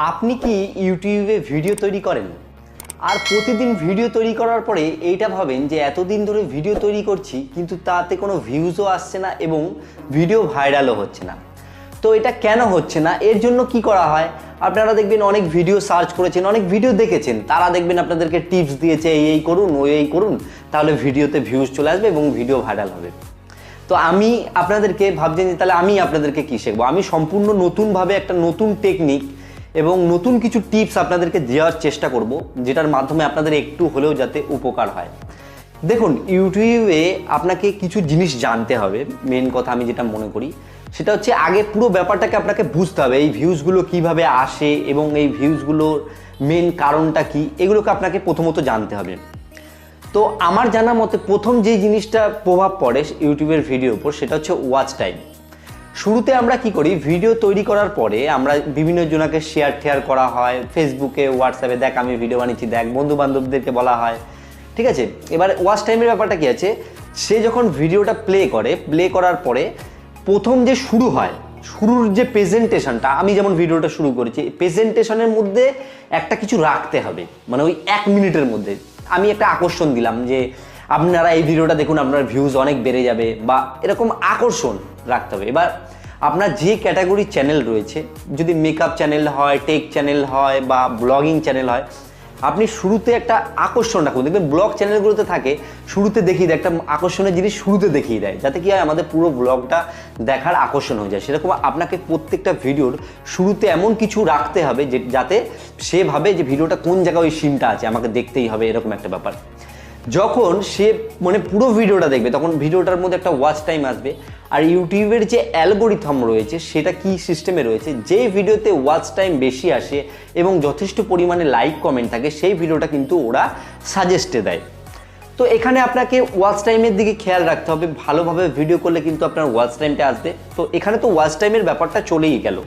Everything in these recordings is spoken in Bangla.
আপনি কি ইউটিউবে ভিডিও তৈরি করেন আর প্রতিদিন ভিডিও তৈরি করার পরে এইটা ভাবেন যে এতদিন ধরে ভিডিও তৈরি করছি কিন্তু তাতে কোনো ভিউজও আসছে না এবং ভিডিও ভাইরালও হচ্ছে না। তো এটা কেন হচ্ছে না, এর জন্য কি করা হয়? আপনারা দেখবেন অনেক ভিডিও সার্চ করেছেন, অনেক ভিডিও দেখেছেন, তারা দেখবেন আপনাদেরকে টিপস দিয়েছে এই করুন এই করুন, তাহলে ভিডিওতে ভিউজ চলে আসবে এবং ভিডিও ভাইরাল হবে। তো আমি আপনাদেরকে ভাবছেন যে তাহলে আমি আপনাদেরকে কি শেখাবো? আমি সম্পূর্ণ নতুনভাবে একটা নতুন টেকনিক এবং নতুন কিছু টিপস আপনাদেরকে দেওয়ার চেষ্টা করব, যেটার মাধ্যমে আপনাদের একটু হলেও যাতে উপকার হয়। দেখুন, ইউটিউবে আপনাকে কিছু জিনিস জানতে হবে। মেন কথা আমি যেটা মনে করি সেটা হচ্ছে আগে পুরো ব্যাপারটাকে আপনাকে বুঝতে হবে, এই ভিউজগুলো কিভাবে আসে এবং এই ভিউজগুলোর মেন কারণটা কি, এগুলোকে আপনাকে প্রথমত জানতে হবে। তো আমার জানা মতে প্রথম যে জিনিসটা প্রভাব পড়ে ইউটিউবের ভিডিওর উপর সেটা হচ্ছে ওয়াচ টাইম। শুরুতে আমরা কি করি, ভিডিও তৈরি করার পরে আমরা বিভিন্ন জনকে শেয়ার করা হয় ফেসবুকে, হোয়াটসঅ্যাপে, দেখ আমি ভিডিও বানিয়েছি, দেখ, বন্ধু বান্ধবদেরকে বলা হয়, ঠিক আছে। এবার ওয়াচ টাইমের ব্যাপারটা কি আছে, সে যখন ভিডিওটা প্লে করার পরে প্রথম যে শুরুর যে প্রেজেন্টেশনটা, আমি যেমন ভিডিওটা শুরু করেছি, প্রেজেন্টেশনের মধ্যে একটা কিছু রাখতে হবে, মানে ওই 1 মিনিটের মধ্যে আমি একটা আকর্ষণ দিলাম যে আপনারা এই ভিডিওটা দেখুন, আপনার ভিউজ অনেক বেড়ে যাবে, বা এরকম আকর্ষণ রাখতে হবে। এবার আপনার যে ক্যাটাগরি চ্যানেল রয়েছে, যদি মেকআপ চ্যানেল হয়, টেক চ্যানেল হয়, বা ব্লগিং চ্যানেল হয়, আপনি শুরুতে একটা আকর্ষণ রাখুন। দেখবেন ব্লগ চ্যানেলগুলোতে থাকে শুরুতে দেখিয়ে দেয়, একটা আকর্ষণের জিনিস শুরুতে দেখিয়ে দেয়, যাতে কি হয় আমাদের পুরো ব্লগটা দেখার আকর্ষণ হয়ে যায়। সেরকম আপনাকে প্রত্যেকটা ভিডিওর শুরুতে এমন কিছু রাখতে হবে যে যাতে সে ভাবে যে ভিডিওটা কোন জায়গায় ওই সিনটা আছে, আমাকে দেখতেই হবে, এরকম একটা ব্যাপার। যখন সে মানে পুরো ভিডিওটা দেখবে তখন ভিডিওটার মধ্যে একটা ওয়াচ টাইম আসবে। আর ইউটিউবের যে অ্যালগোরিথম রয়েছে সেটা কি সিস্টেমে রয়েছে, যে ভিডিওতে ওয়াচ টাইম বেশি আসে এবং যথেষ্ট পরিমাণে লাইক কমেন্ট থাকে সেই ভিডিওটা কিন্তু ওরা সাজেস্টে দেয়। তো এখানে আপনাকে ওয়াচ টাইমের দিকে খেয়াল রাখতে হবে, ভালোভাবে ভিডিও করলে কিন্তু আপনার ওয়াচ টাইমটা আসবে। তো এখানে তো ওয়াচ টাইমের ব্যাপারটা চলেই গেল।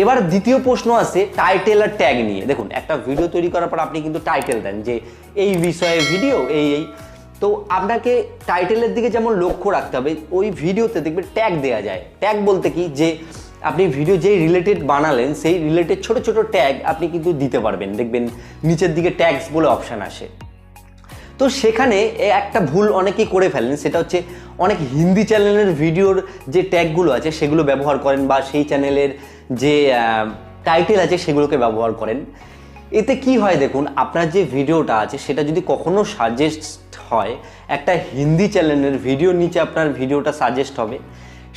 এবার দ্বিতীয় প্রশ্ন আছে টাইটেল আর ট্যাগ নিয়ে। দেখুন, একটা ভিডিও তৈরি করার পর আপনি কিন্তু টাইটেল দেন যে এই বিষয়ে ভিডিও এই, তো আপনাকে টাইটেলের দিকে যেমন লক্ষ্য রাখতে হবে, ওই ভিডিওতে দেখবেন ট্যাগ দেওয়া যায়। ট্যাগ বলতে কি, যে আপনি ভিডিও যেই রিলেটেড বানালেন সেই রিলেটেড ছোট ছোট ট্যাগ আপনি কিন্তু দিতে পারবেন। দেখবেন নিচের দিকে ট্যাগস বলে অপশান আসে। তো সেখানে একটা ভুল অনেকেই করে ফেলেন, সেটা হচ্ছে অনেক হিন্দি চ্যানেলের ভিডিওর যে ট্যাগগুলো আছে সেগুলো ব্যবহার করেন, বা সেই চ্যানেলের যে টাইটেল আছে সেগুলোকে ব্যবহার করেন। এতে কি হয় দেখুন, আপনার যে ভিডিওটা আছে সেটা যদি কখনো সাজেস্ট হয়, একটা হিন্দি চ্যানেলের ভিডিওর নিচে আপনার ভিডিওটা সাজেস্ট হবে,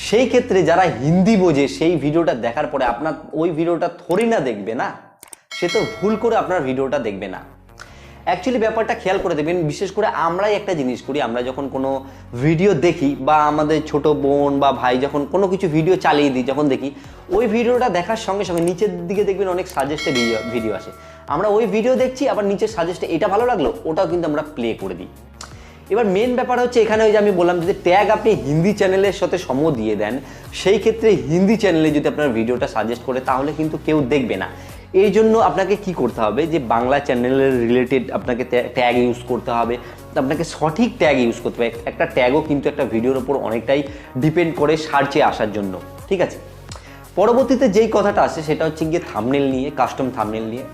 সেই ক্ষেত্রে যারা হিন্দি বোঝে সেই ভিডিওটা দেখার পরে আপনার ওই ভিডিওটা থোড়ি না দেখবে না, সে তো ভুল করে আপনার ভিডিওটা দেখবে না। অ্যাকচুয়ালি ব্যাপারটা খেয়াল করে দেখবেন, বিশেষ করে আমরাই একটা জিনিস করি, আমরা যখন কোনো ভিডিও দেখি বা আমাদের ছোট বোন বা ভাই যখন কোনো কিছু ভিডিও চালিয়ে দিই, যখন দেখি ওই ভিডিওটা দেখার সঙ্গে সঙ্গে নিচের দিকে দেখবেন অনেক সাজেস্টে ভিডিও আসে। আমরা ওই ভিডিও দেখছি, আবার নিচের সাজেস্টে এটা ভালো লাগলো, ওটাও কিন্তু আমরা প্লে করে দিই। এবার মেন ব্যাপার হচ্ছে এখানে ওই যে আমি বললাম, যদি ট্যাগ আপনি হিন্দি চ্যানেলের সাথে সম দিয়ে দেন, সেই ক্ষেত্রে হিন্দি চ্যানেলে যদি আপনার ভিডিওটা সাজেস্ট করে তাহলে কিন্তু কেউ দেখবে না। এই জন্য আপনাকে কি করতে হবে, যে বাংলা চ্যানেলের রিলেটেড আপনাকে ট্যাগ ইউজ করতে হবে, আপনাকে সঠিক ট্যাগ ইউজ করতে হবে। একটা ট্যাগও কিন্তু একটা ভিডিওর ওপর অনেকটাই ডিপেন্ড করে সার্চে আসার জন্য, ঠিক আছে। পরবর্তীতে যেই কথাটা আসে সেটা হচ্ছে গিয়ে থাম্বনেল নিয়ে, কাস্টম থাম্বনেল নিয়ে।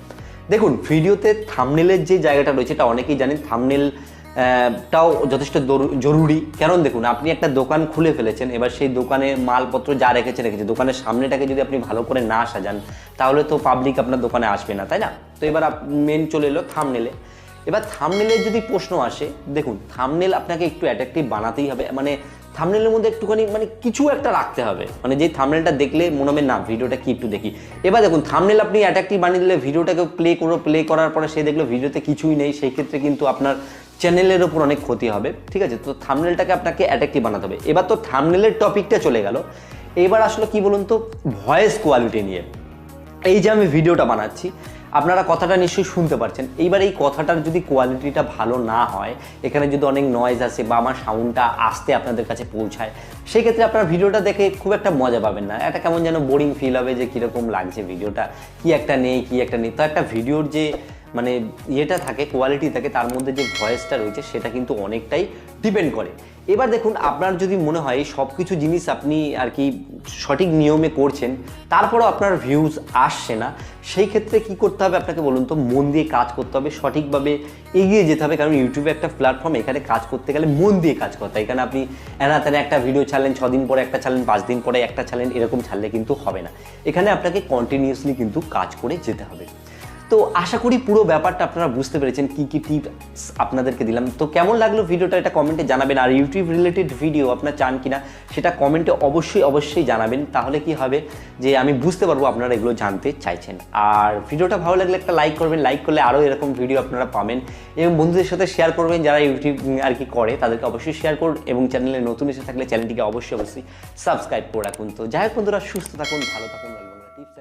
দেখুন, ভিডিওতে থাম্বনেলের যে জায়গাটা রয়েছে এটা অনেকেই জানেন, থাম্বনেল টাও যথেষ্ট জরুরি। কারণ দেখুন, আপনি একটা দোকান খুলে ফেলেছেন, এবার সেই দোকানে মালপত্র যা রেখেছে দোকানের সামনেটাকে যদি আপনি ভালো করে না সাজান তাহলে তো পাবলিক আপনার দোকানে আসবে না, তাই না? তো এবার মেন চলে এলো থাম্বনেলে। এবার থাম্বনেলের যদি প্রশ্ন আসে, দেখুন থাম্বনেল আপনাকে একটু অ্যাট্রাকটিভ বানাতেই হবে, মানে থাম্বনেলের মধ্যে একটুখানি মানে কিছু একটা রাখতে হবে, মানে যে থাম্বনেলটা দেখলে মনে হবে না ভিডিওটা কি একটু দেখি। এবার দেখুন, থাম্বনেল আপনি অ্যাট্রাকটিভ বানিয়ে দিলে ভিডিওটাকে প্লে করার পরে সে দেখলো ভিডিওতে কিছুই নেই, সেই ক্ষেত্রে কিন্তু আপনার চ্যানেলের ওপর অনেক ক্ষতি হবে, ঠিক আছে। তো থাম্বনেলটাকে আপনাকে অ্যাট্রাকটিভ বানাতে হবে। এবার তো থাম্বনেলের টপিকটা চলে গেল, এবার আসলে কি বলুন তো, ভয়েস কোয়ালিটি নিয়ে। এই যে আমি ভিডিওটা বানাচ্ছি, আপনারা কথাটা নিশ্চয়ই শুনতে পাচ্ছেন, এইবার এই কথাটার যদি কোয়ালিটিটা ভালো না হয়, এখানে যদি অনেক নয়েজ আসে বা আমার সাউন্ডটা আসতে আপনাদের কাছে পৌঁছায়, সেই ক্ষেত্রে আপনার ভিডিওটা দেখে খুব একটা মজা পাবেন না, এটা কেমন যেন বোরিং ফিল হবে, যে কীরকম লাগছে ভিডিওটা, কি একটা নেই। তো একটা ভিডিওর যে মানে ইয়েটা থাকে, কোয়ালিটি থাকে, তার মধ্যে যে ভয়েসটা রয়েছে সেটা কিন্তু অনেকটাই ডিপেন্ড করে। এবার দেখুন, আপনার যদি মনে হয় সব কিছু জিনিস আপনি আর কি সঠিক নিয়মে করছেন, তারপরও আপনার ভিউজ আসছে না, সেই ক্ষেত্রে কি করতে হবে আপনাকে বলুন তো? মন দিয়ে কাজ করতে হবে, সঠিকভাবে এগিয়ে যেতে হবে। কারণ ইউটিউবে একটা প্ল্যাটফর্ম, এখানে কাজ করতে গেলে মন দিয়ে কাজ করতে হয়। এখানে আপনি এনাতেনে একটা ভিডিও ছাড়লেন, 6 দিন পরে একটা ছাড়লেন, 5 দিন পরে একটা ছাড়লেন, এরকম ছাড়লে কিন্তু হবে না। এখানে আপনাকে কন্টিনিউয়াসলি কিন্তু কাজ করে যেতে হবে। তো আশা করি পুরো ব্যাপারটা আপনারা বুঝতে পেরেছেন, কি কি টিপস আপনাদেরকে দিলাম। তো কেমন লাগলো ভিডিওটা, এটা কমেন্টে জানাবেন। আর ইউটিউব রিলেটেড ভিডিও আপনারা চান কিনা সেটা কমেন্টে অবশ্যই জানাবেন। তাহলে কি হবে যে আমি বুঝতে পারবো আপনারা এগুলো জানতে চাইছেন। আর ভিডিওটা ভালো লাগলে একটা লাইক করবেন, লাইক করলে আরও এরকম ভিডিও আপনারা পাবেন, এবং বন্ধুদের সাথে শেয়ার করবেন যারা ইউটিউব আর কি করে, তাদেরকে অবশ্যই শেয়ার করুন। এবং চ্যানেলে নতুন এসে থাকলে চ্যানেলটিকে অবশ্যই সাবস্ক্রাইব করে রাখুন। তো যাই হোক বন্ধুরা, সুস্থ থাকুন, ভালো থাকুন, টিপস